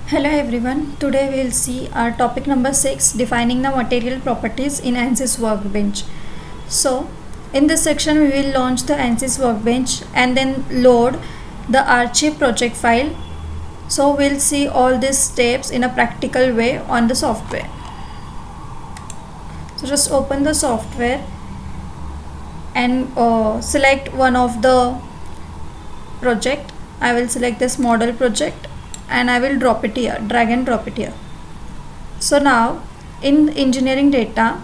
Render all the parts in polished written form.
Hello everyone, today we will see our topic number 6, defining the material properties in ANSYS Workbench. So in this section we will launch the ANSYS Workbench and then load the archive project file. So we'll see all these steps in a practical way on the software. So just open the software and select one of the project. I will select this model project and I will drop it here, drag and drop it here. So now in engineering data,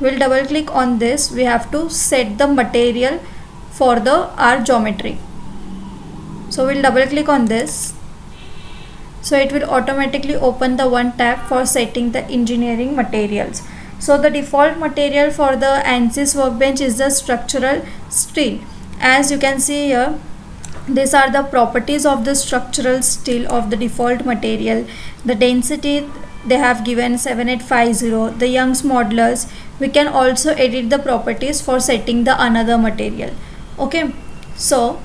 we'll double click on this. We have to set the material for our geometry. So we'll double click on this. So it will automatically open the one tab for setting the engineering materials. So the default material for the ANSYS Workbench is the structural steel. As you can see here, these are the properties of the structural steel of the default material. The density they have given 7850, the Young's modulus. We can also edit the properties for setting the another material. Okay, so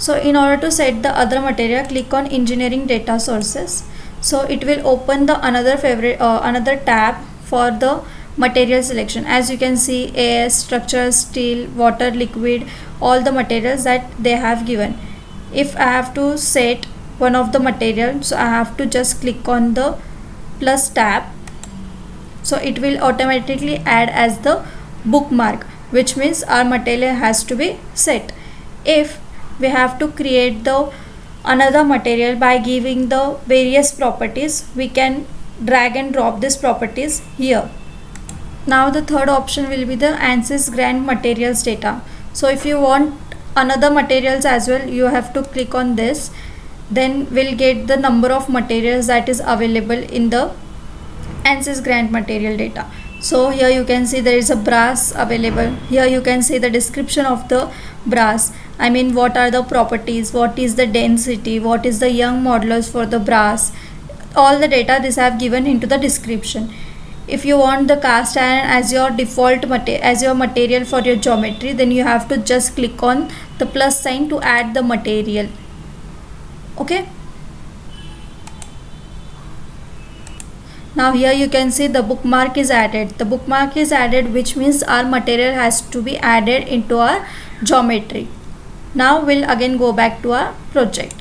in order to set the other material, click on engineering data sources. So it will open the another tab for the material selection. As you can see, AS, structural steel, water, liquid, all the materials that they have given. If I have to set one of the material, so I have to just click on the plus tab. So it will automatically add as the bookmark, which means our material has to be set. If we have to create the another material by giving the various properties, we can drag and drop these properties here. Now the third option will be the ANSYS grant materials data. So if you want another materials as well, you have to click on this. Then we'll get the number of materials that is available in the ANSYS grant material data. So here you can see there is a brass available. Here you can see the description of the brass. I mean, what are the properties, what is the density, what is the Young modulus for the brass. All the data this I have given into the description. If you want the cast iron as your default material for your geometry, then you have to just click on the plus sign to add the material. Okay. Now here you can see the bookmark is added. The bookmark is added, which means our material has to be added into our geometry. Now we'll again go back to our project.